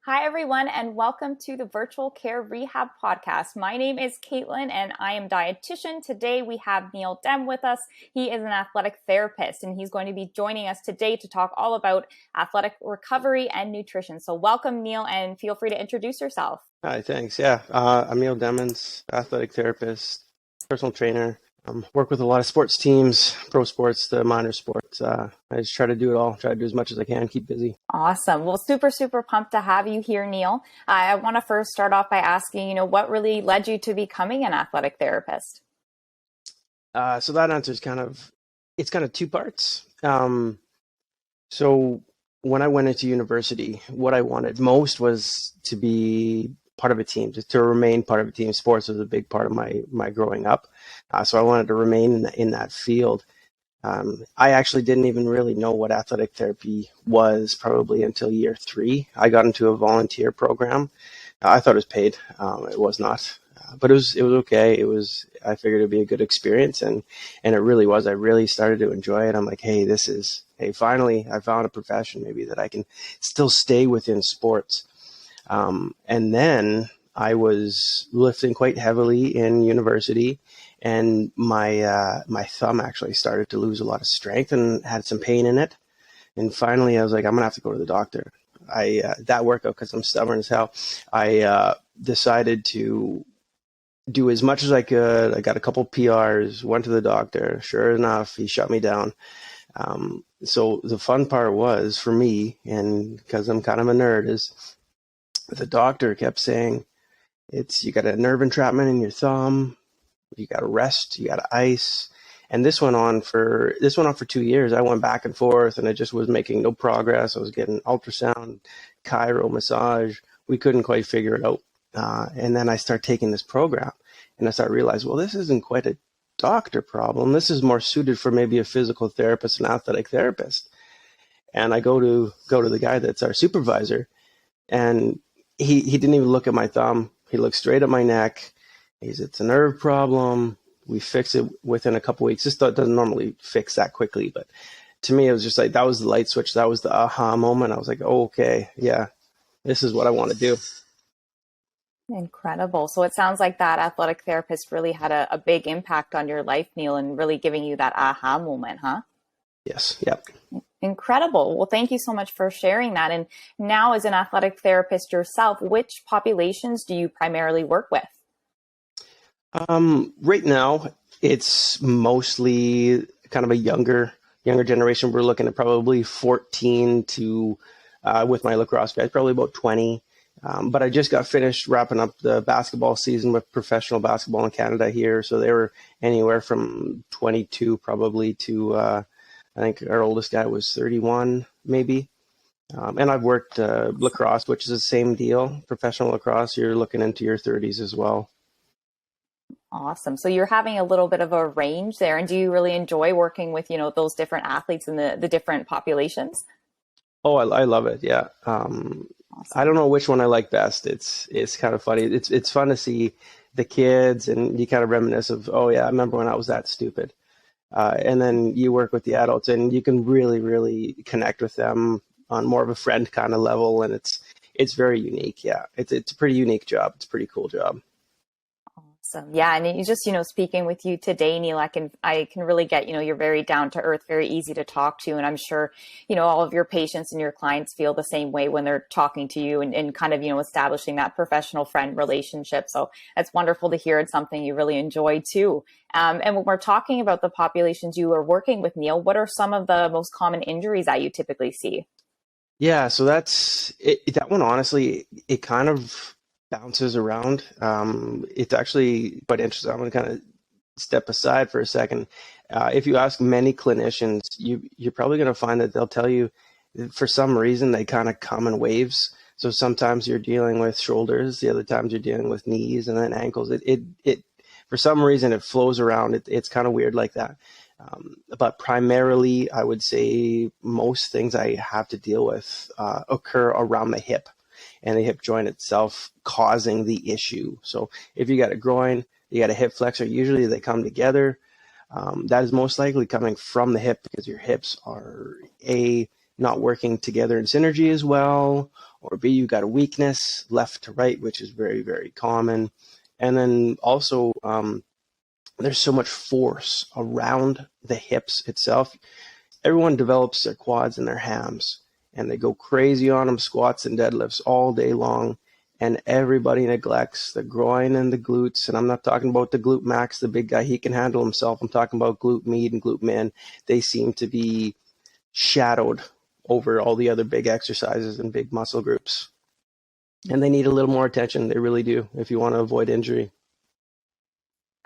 Hi, everyone, and welcome to the Virtual Care Rehab podcast. My name is Kaitlyn, and I am Dietitian. Today, we have Neal with us. He is an athletic therapist, and he's going to be joining us today to talk all about athletic recovery and nutrition. So welcome, Neal, and feel free to introduce yourself. Hi, thanks. I'm Neal, athletic therapist, personal trainer. Work with a lot of sports teams, pro sports, the minor sports. I just try to do it all, try to do as much as I can, keep busy. Awesome. Well, super pumped to have you here, Neal. I want to first start off by asking, what really led you to becoming an athletic therapist? So that answer is kind of two parts. So when I went into university, what I wanted most was to be part of a team, to remain part of a team. Sports was a big part of my growing up. So I wanted to remain in that field. I actually didn't even really know what athletic therapy was probably until year 3. I got into a volunteer program. I thought it was paid. It was not, but it was okay. I figured it'd be a good experience, and it really was. I really started to enjoy it. I'm like, hey, finally I found a profession maybe that I can still stay within sports. And then I was lifting quite heavily in university, and my thumb actually started to lose a lot of strength and had some pain in it. And finally, I was like, I'm gonna have to go to the doctor. That workout, because I'm stubborn as hell, I decided to do as much as I could. I got a couple PRs, went to the doctor. Sure enough, he shut me down. So the fun part was for me, and because I'm kind of a nerd, is the doctor kept saying, you got a nerve entrapment in your thumb, you got to rest, you got to ice. And this went on for 2 years. I went back and forth, and I just was making no progress. I was getting ultrasound, chiro, massage. We couldn't quite figure it out. And then I start taking this program, and I start realizing, well, this isn't quite a doctor problem. This is more suited for maybe a physical therapist, an athletic therapist. And I go to the guy that's our supervisor, and he didn't even look at my thumb. He looked straight at my neck. It's a nerve problem. We fix it within a couple weeks. This doesn't normally fix that quickly, but to me, it was just like, that was the light switch. That was the aha moment. I was like, oh, okay, yeah, this is what I want to do. Incredible. So it sounds like that athletic therapist really had a big impact on your life, Neal, and really giving you that aha moment, huh? Yes. Yep. Incredible. Well, thank you so much for sharing that. And now, as an athletic therapist yourself, which populations do you primarily work with? Right now, it's mostly kind of a younger generation. We're looking at probably 14 to, with my lacrosse guys, probably about 20. But I just got finished wrapping up the basketball season with professional basketball in Canada here. So they were anywhere from 22 probably to, I think our oldest guy was 31 maybe. And I've worked lacrosse, which is the same deal. Professional lacrosse, you're looking into your 30s as well. Awesome. So you're having a little bit of a range there. And do you really enjoy working with, those different athletes and the different populations? Oh, I love it. Yeah. Awesome. I don't know which one I like best. It's kind of funny. It's fun to see the kids, and you kind of reminisce of, oh yeah, I remember when I was that stupid. And then you work with the adults, and you can really, really connect with them on more of a friend kind of level. And it's very unique. Yeah. It's a pretty unique job. It's a pretty cool job. Awesome. Yeah. And you just, speaking with you today, Neal, I can really get, you're very down to earth, very easy to talk to. And I'm sure, all of your patients and your clients feel the same way when they're talking to you and kind of, establishing that professional friend relationship. So it's wonderful to hear. It's something you really enjoy too. And when we're talking about the populations you are working with, Neal, what are some of the most common injuries that you typically see? Yeah. So that's it. That one, honestly, it kind of bounces around. It's actually quite interesting. I'm going to kind of step aside for a second. If you ask many clinicians, you're probably going to find that they'll tell you for some reason they kind of come in waves. So sometimes you're dealing with shoulders, the other times you're dealing with knees, and then ankles. It for some reason it flows around. It's kind of weird like that. But primarily, I would say most things I have to deal with occur around the hip and the hip joint itself, causing the issue. So if you got a groin, you got a hip flexor, usually they come together. That is most likely coming from the hip because your hips are not working together in synergy as well, or B, you got a weakness left to right, which is very, very common. And then also, there's so much force around the hips itself. Everyone develops their quads and their hams, and they go crazy on them, squats and deadlifts all day long. And everybody neglects the groin and the glutes. And I'm not talking about the glute max, the big guy, he can handle himself. I'm talking about glute med and glute min. They seem to be shadowed over all the other big exercises and big muscle groups. And they need a little more attention. They really do, if you want to avoid injury.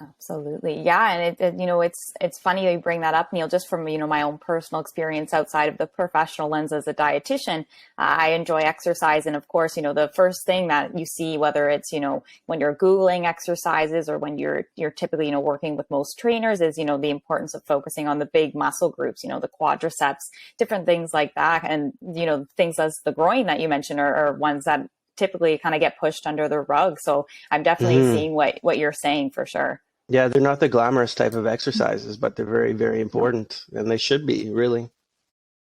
Absolutely. Yeah. And it's funny that you bring that up, Neal, just from, my own personal experience outside of the professional lens as a dietitian. I enjoy exercise. And of course, the first thing that you see, whether it's, when you're Googling exercises or when you're typically, working with most trainers is, the importance of focusing on the big muscle groups, the quadriceps, different things like that. And, things as the groin that you mentioned are ones that typically kind of get pushed under the rug. So I'm definitely seeing what you're saying for sure. Yeah, they're not the glamorous type of exercises, but they're very, very important, and they should be, really.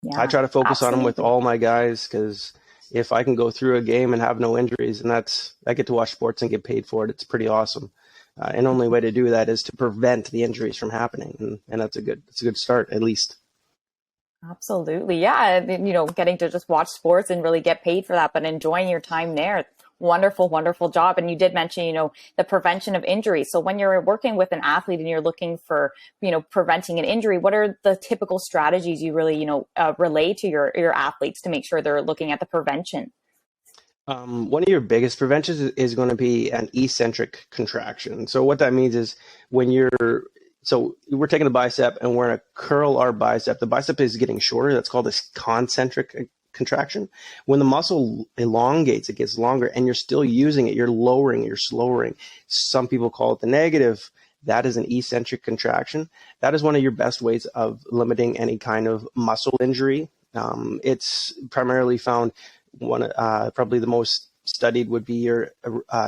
Yeah, I try to focus on them with absolutely. all my guys, because if I can go through a game and have no injuries, and I get to watch sports and get paid for it, it's pretty awesome. And only way to do that is to prevent the injuries from happening, and that's a good start, at least. Absolutely. Yeah. Getting to just watch sports and really get paid for that, but enjoying your time there. Wonderful, wonderful job. And you did mention, the prevention of injury. So when you're working with an athlete and you're looking for, preventing an injury, what are the typical strategies you really, relay to your athletes to make sure they're looking at the prevention? One of your biggest preventions is going to be an eccentric contraction. So what that means is so we're taking the bicep and we're going to curl our bicep. The bicep is getting shorter. That's called a concentric contraction. When the muscle elongates, it gets longer, and you're still using it. You're lowering, you're slowing. Some people call it the negative. That is an eccentric contraction. That is one of your best ways of limiting any kind of muscle injury. It's primarily found probably the most studied would be your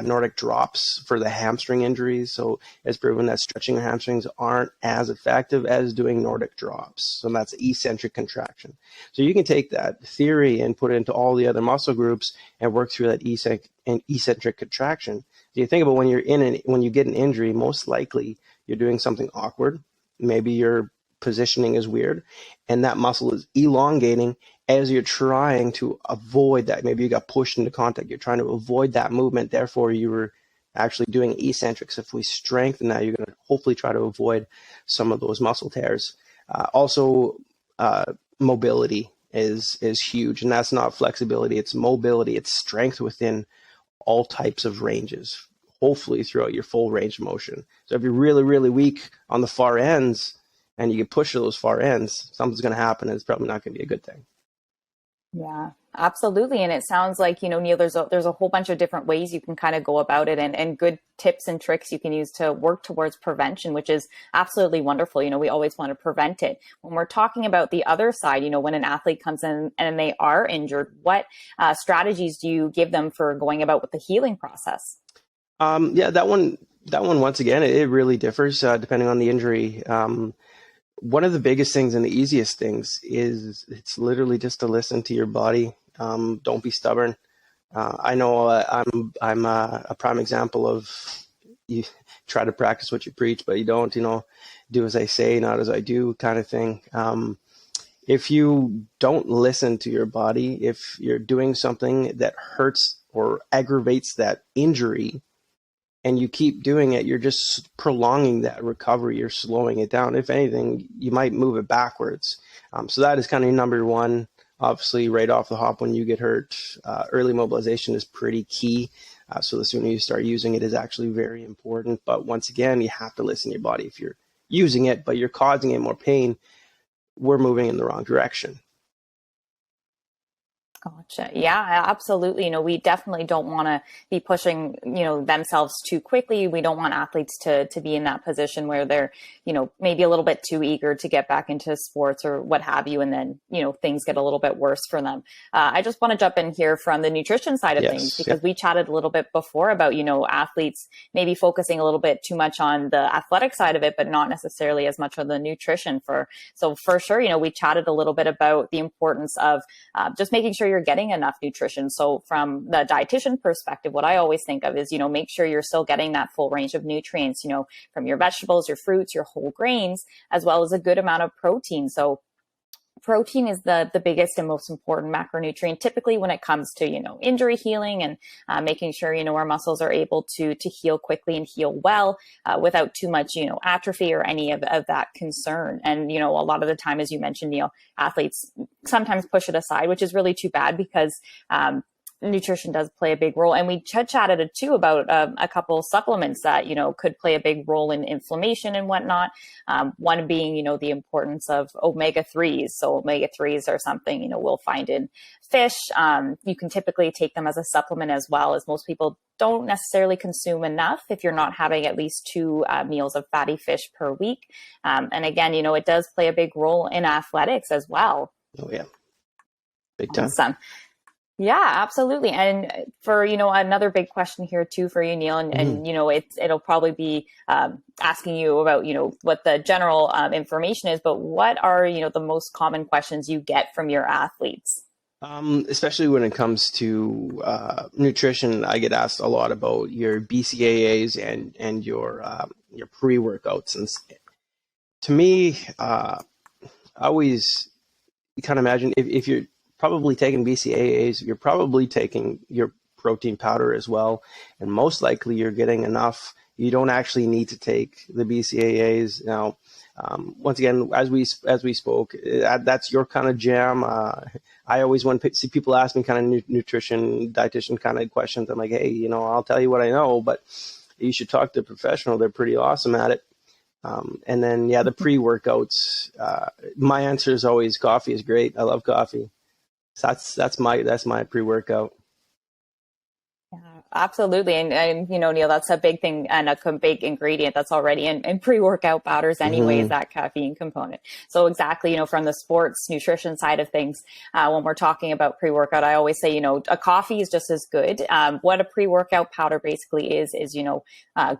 Nordic drops for the hamstring injuries. So it's proven that stretching your hamstrings aren't as effective as doing Nordic drops. So that's eccentric contraction. So you can take that theory and put it into all the other muscle groups and work through that eccentric contraction. So you think about when you get an injury, most likely you're doing something awkward. Maybe your positioning is weird, and that muscle is elongating as you're trying to avoid that. Maybe you got pushed into contact. You're trying to avoid that movement. Therefore, you were actually doing eccentrics. If we strengthen that, you're going to hopefully try to avoid some of those muscle tears. Also, mobility is huge, and that's not flexibility. It's mobility. It's strength within all types of ranges, hopefully throughout your full range of motion. So if you're really, really weak on the far ends and you get pushed to those far ends, something's going to happen, and it's probably not going to be a good thing. Yeah, absolutely. And it sounds like, Neal, there's a whole bunch of different ways you can kind of go about it and good tips and tricks you can use to work towards prevention, which is absolutely wonderful. We always want to prevent it. When we're talking about the other side, when an athlete comes in and they are injured, what strategies do you give them for going about with the healing process? Yeah, that one, once again, it really differs depending on the injury. One of the biggest things and the easiest things is it's literally just to listen to your body. Don't be stubborn. I know I'm a prime example of you try to practice what you preach, but you don't, do as I say, not as I do kind of thing. If you don't listen to your body, if you're doing something that hurts or aggravates that injury, and you keep doing it, you're just prolonging that recovery. You're slowing it down. If anything, you might move it backwards. So that is kind of number one. Obviously, right off the hop when you get hurt, early mobilization is pretty key. So the sooner you start using it is actually very important. But once again, you have to listen to your body. If you're using it, but you're causing it more pain, we're moving in the wrong direction. Gotcha. Yeah, absolutely. We definitely don't want to be pushing, themselves too quickly. We don't want athletes to be in that position where they're, maybe a little bit too eager to get back into sports or what have you. And then, things get a little bit worse for them. I just want to jump in here from the nutrition side of things, because we chatted a little bit before about, athletes maybe focusing a little bit too much on the athletic side of it, but not necessarily as much on the nutrition. So for sure, we chatted a little bit about the importance of just making sure you're getting enough nutrition. So from the dietitian perspective, what I always think of is, make sure you're still getting that full range of nutrients, from your vegetables, your fruits, your whole grains, as well as a good amount of protein. So protein is the biggest and most important macronutrient typically when it comes to injury healing and making sure our muscles are able to heal quickly and heal well without too much atrophy or any of that concern. And a lot of the time, as you mentioned, Neal, athletes sometimes push it aside, which is really too bad because nutrition does play a big role. And we chatted too about a couple of supplements that, could play a big role in inflammation and whatnot. One being, the importance of omega-3s. So omega-3s are something, we'll find in fish. You can typically take them as a supplement as well, as most people don't necessarily consume enough if you're not having at least 2 meals of fatty fish per week. And again, it does play a big role in athletics as well. Oh yeah. Big time. Awesome. Yeah, absolutely. And for, another big question here too for you, Neal, and it'll probably be asking you about, what the general information is, but what are, the most common questions you get from your athletes? Especially when it comes to nutrition, I get asked a lot about your BCAAs and your pre-workouts. And to me, I always kind of imagine if you're probably taking BCAAs, you're probably taking your protein powder as well, and most likely you're getting enough. You don't actually need to take the BCAAs. Now, once again, as we spoke, that's your kind of jam. I always want to see people ask me kind of nutrition, dietitian kind of questions. I'm like, hey, I'll tell you what I know, but you should talk to a professional. They're pretty awesome at it. And then, the pre-workouts, my answer is always coffee is great. I love coffee. So that's my pre-workout. Yeah, absolutely. And Neal, that's a big thing and a big ingredient that's already in pre-workout powders anyways, that caffeine component. So exactly, from the sports nutrition side of things, when we're talking about pre-workout, I always say, a coffee is just as good. What a pre-workout powder basically is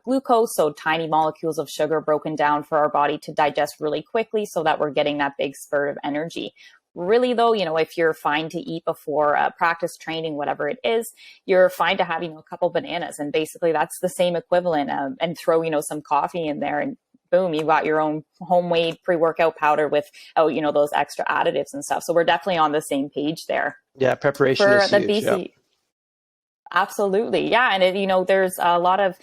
glucose. So tiny molecules of sugar broken down for our body to digest really quickly so that we're getting that big spurt of energy. Really, though, if you're fine to eat before practice training, whatever it is, you're fine to have, a couple bananas. And basically that's the same equivalent and throw, some coffee in there and boom, you got your own homemade pre-workout powder with, those extra additives and stuff. So we're definitely on the same page there. Yeah, preparation for is the huge. BC. Yeah. Absolutely. Yeah. And, there's a lot of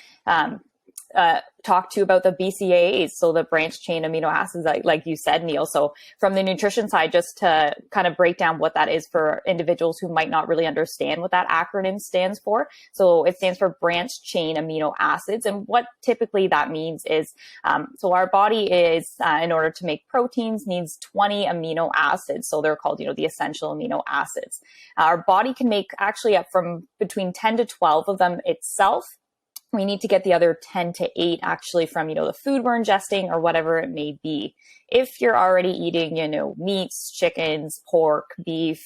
talk to you about the BCAAs, so the branched chain amino acids, like you said, Neal. So from the nutrition side, just to kind of break down what that is for individuals who might not really understand what that acronym stands for. So it stands for branched chain amino acids. And what typically that means is, so our body is, in order to make proteins, needs 20 amino acids. So they're called, the essential amino acids. Our body can make actually up from between 10 to 12 of them itself. We need to get the other 10 to 8 actually from, the food we're ingesting or whatever it may be. If you're already eating, meats, chickens, pork, beef,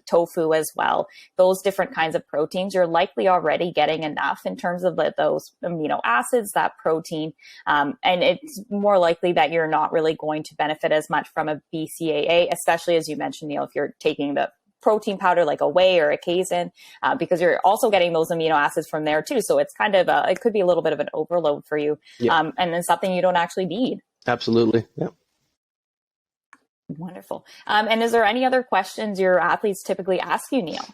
tofu as well, those different kinds of proteins, you're likely already getting enough in terms of those amino acids, that protein. And it's more likely that you're not really going to benefit as much from a BCAA, especially as you mentioned, Neal, if you're taking the protein powder like a whey or a casein, because you're also getting those amino acids from there too. So it's kind of it could be a little bit of an overload for you, and then something you don't actually need. Absolutely. Yeah. Wonderful. And is there any other questions your athletes typically ask you, Neal?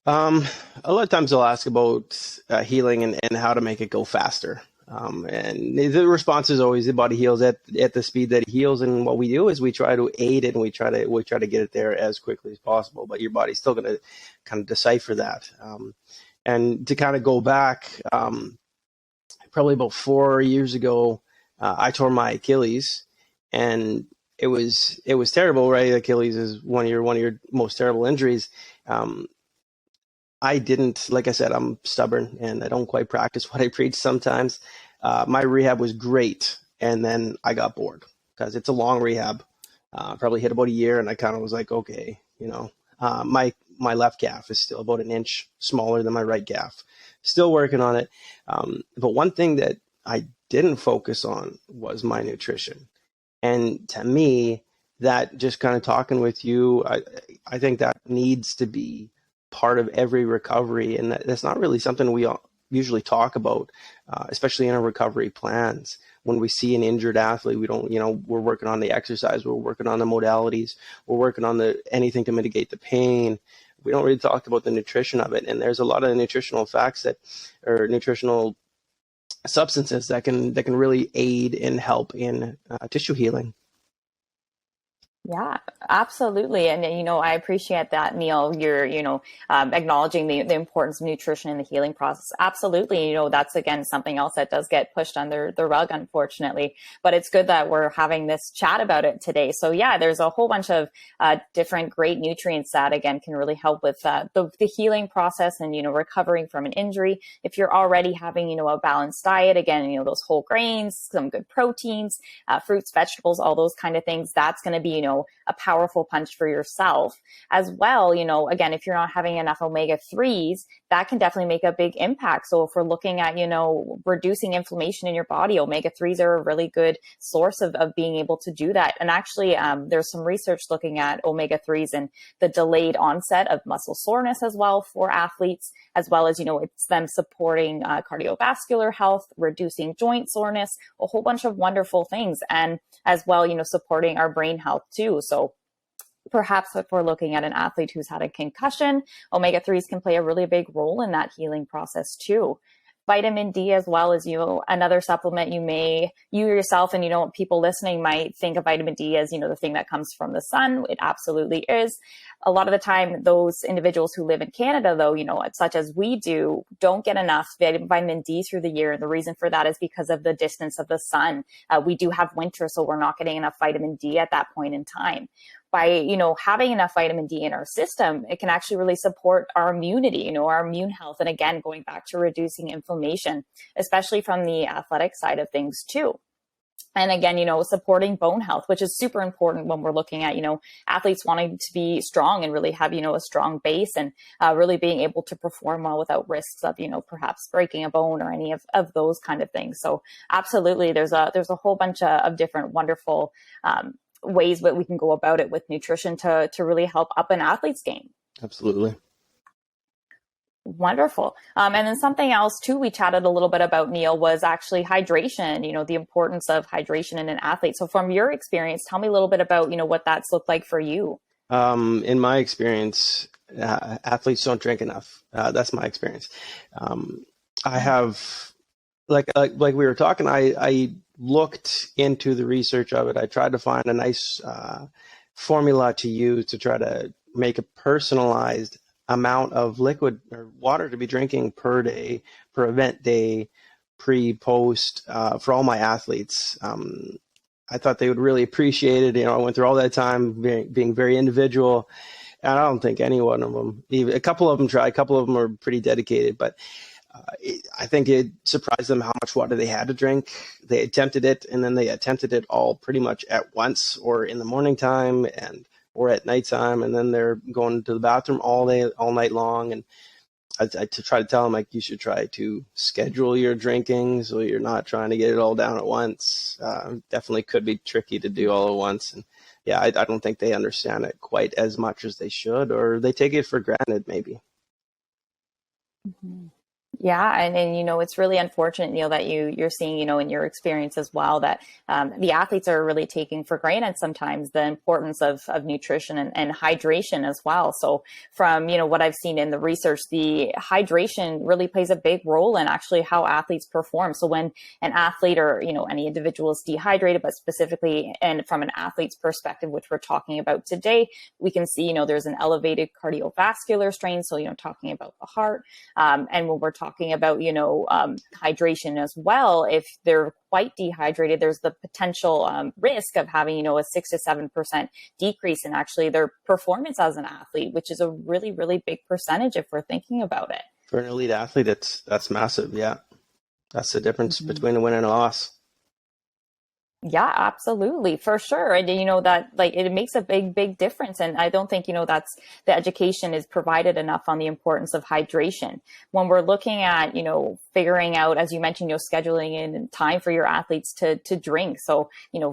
A lot of times they'll ask about healing and how to make it go faster. And the response is always the body heals at the speed that it heals. And what we do is we try to aid it and we try to get it there as quickly as possible. But your body's still going to kind of decipher that. And to kind of go back, probably about 4 years ago, I tore my Achilles, and it was terrible, right? Achilles is one of your most terrible injuries. I didn't, like I said, I'm stubborn and I don't quite practice what I preach sometimes. My rehab was great. And then I got bored because it's a long rehab, probably hit about a year. And I kind of was like, okay, my left calf is still about an inch smaller than my right calf. Still working on it. But one thing that I didn't focus on was my nutrition. And to me, that just kind of talking with you, I think that needs to be part of every recovery, and that's not really something we usually talk about, especially in our recovery plans. When we see an injured athlete, we don't, we're working on the exercise, we're working on the modalities, we're working on anything to mitigate the pain. We don't really talk about the nutrition of it, and there's a lot of nutritional facts or nutritional substances that can really aid and help in tissue healing. Yeah, absolutely. And, I appreciate that, Neal, you're, acknowledging the importance of nutrition in the healing process. Absolutely. That's, again, something else that does get pushed under the rug, unfortunately. But it's good that we're having this chat about it today. So, yeah, there's a whole bunch of different great nutrients that, again, can really help with the healing process and, recovering from an injury. If you're already having, a balanced diet, again, those whole grains, some good proteins, fruits, vegetables, all those kind of things, that's going to be, a powerful punch for yourself as well. Again, if you're not having enough omega-3s, that can definitely make a big impact. So if we're looking at, reducing inflammation in your body, omega-3s are a really good source of being able to do that. And actually, there's some research looking at omega-3s and the delayed onset of muscle soreness as well for athletes, as well as, it's them supporting cardiovascular health, reducing joint soreness, a whole bunch of wonderful things. And as well, supporting our brain health too. So perhaps if we're looking at an athlete who's had a concussion, omega-3s can play a really big role in that healing process too. Vitamin D as well as, another supplement you yourself and, people listening might think of vitamin D as, the thing that comes from the sun. It absolutely is. A lot of the time, those individuals who live in Canada, though, such as we do, don't get enough vitamin D through the year. And the reason for that is because of the distance of the sun. We do have winter, so we're not getting enough vitamin D at that point in time. By, having enough vitamin D in our system, it can actually really support our immunity, our immune health. And again, going back to reducing inflammation, especially from the athletic side of things too. And again, supporting bone health, which is super important when we're looking at, athletes wanting to be strong and really have, a strong base and really being able to perform well without risks of, perhaps breaking a bone or any of those kind of things. So absolutely, there's a whole bunch of different wonderful ways that we can go about it with nutrition to really help up an athlete's game. Absolutely. Wonderful. And then something else too, we chatted a little bit about, Neal, was actually hydration, the importance of hydration in an athlete. So from your experience, tell me a little bit about, what that's looked like for you. In my experience, athletes don't drink enough. That's my experience. I have, like we were talking, I looked into the research of it. I tried to find a nice formula to use to try to make a personalized amount of liquid or water to be drinking per day, per event day, pre, post, for all my athletes. I thought they would really appreciate it. I went through all that time being very individual. And I don't think any one of them, even a couple of them tried, a couple of them are pretty dedicated, but I think it surprised them how much water they had to drink. They attempted it, and then they attempted it all pretty much at once, or in the morning time or at nighttime, and then they're going to the bathroom all day, all night long. And I try to tell them, like, you should try to schedule your drinking so you're not trying to get it all down at once. Definitely could be tricky to do all at once. And yeah, I don't think they understand it quite as much as they should, or they take it for granted maybe. Mm-hmm. Yeah. And it's really unfortunate, Neal, that you're seeing, in your experience as well, that the athletes are really taking for granted sometimes the importance of nutrition and hydration as well. So from, what I've seen in the research, the hydration really plays a big role in actually how athletes perform. So when an athlete or, any individual is dehydrated, but specifically, and from an athlete's perspective, which we're talking about today, we can see, there's an elevated cardiovascular strain. So, talking about the heart. And when we're talking about, hydration as well, if they're quite dehydrated, there's the potential risk of having, a 6 to 7% decrease in actually their performance as an athlete, which is a really, really big percentage if we're thinking about it. For an elite athlete, that's massive. Yeah. That's the difference between a win and a loss. Yeah, absolutely, for sure. And that like it makes a big difference. And I don't think, that's the education is provided enough on the importance of hydration. When we're looking at, figuring out, as you mentioned, scheduling in time for your athletes to drink. So,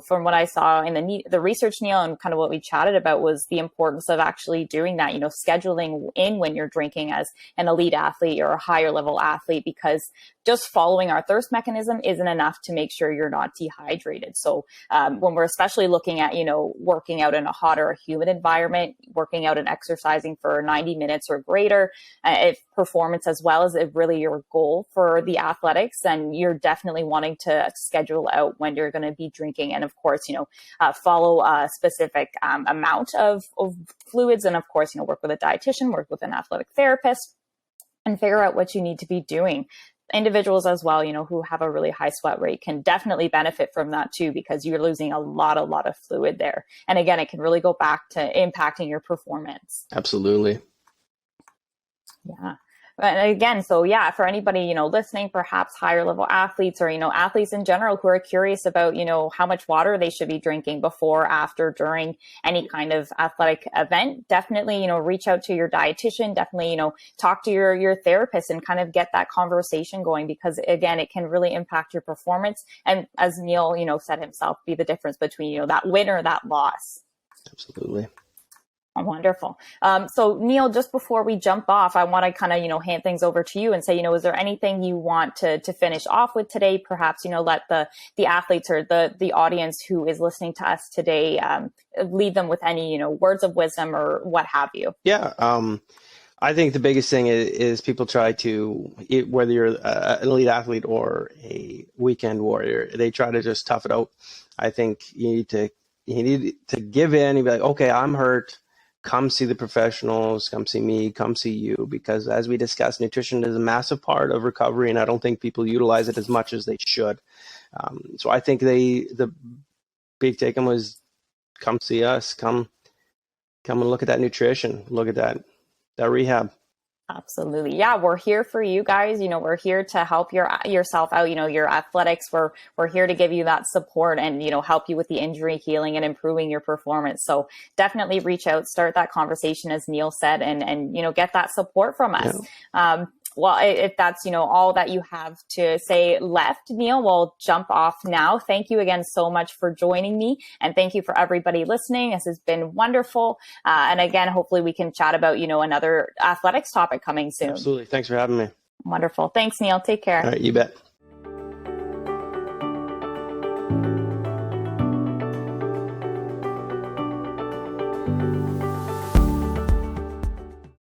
from what I saw in the research, Neal, and kind of what we chatted about was the importance of actually doing that, scheduling in when you're drinking as an elite athlete or a higher level athlete, because just following our thirst mechanism isn't enough to make sure you're not dehydrated. So when we're especially looking at, working out in a hot or a humid environment, working out and exercising for 90 minutes or greater, if performance as well as if really your goal for the athletics, then you're definitely wanting to schedule out when you're going to be drinking. And of course, follow a specific amount of fluids. And of course, work with a dietitian, work with an athletic therapist, and figure out what you need to be doing. Individuals as well, who have a really high sweat rate can definitely benefit from that too, because you're losing a lot of fluid there. And again, it can really go back to impacting your performance. Absolutely. Yeah. And again, so yeah, for anybody, listening, perhaps higher level athletes or, athletes in general who are curious about, how much water they should be drinking before, after, during any kind of athletic event, definitely, reach out to your dietitian, definitely, talk to your therapist and kind of get that conversation going, because again, it can really impact your performance. And as Neal, said himself, be the difference between, that win or that loss. Absolutely. Wonderful. So Neal, just before we jump off, I want to kind of, hand things over to you and say, is there anything you want to finish off with today? Perhaps, let the athletes or the audience who is listening to us today, leave them with any, words of wisdom or what have you. Yeah. I think the biggest thing is people try to, whether you're an elite athlete or a weekend warrior, they try to just tough it out. I think you need to give in and be like, okay, I'm hurt. Come see the professionals, come see me, come see you, because as we discussed, nutrition is a massive part of recovery, and I don't think people utilize it as much as they should. So I think the big take home was come see us, come and look at that nutrition, look at that rehab. Absolutely. Yeah, we're here for you guys. We're here to help yourself out, your athletics. We're here to give you that support and, help you with the injury healing and improving your performance. So definitely reach out, start that conversation, as Neal said, and get that support from us. Yeah. Well, if that's, all that you have to say left, Neal, we'll jump off now. Thank you again so much for joining me. And thank you for everybody listening. This has been wonderful. And again, hopefully we can chat about, another athletics topic coming soon. Absolutely. Thanks for having me. Wonderful. Thanks, Neal. Take care. All right. You bet.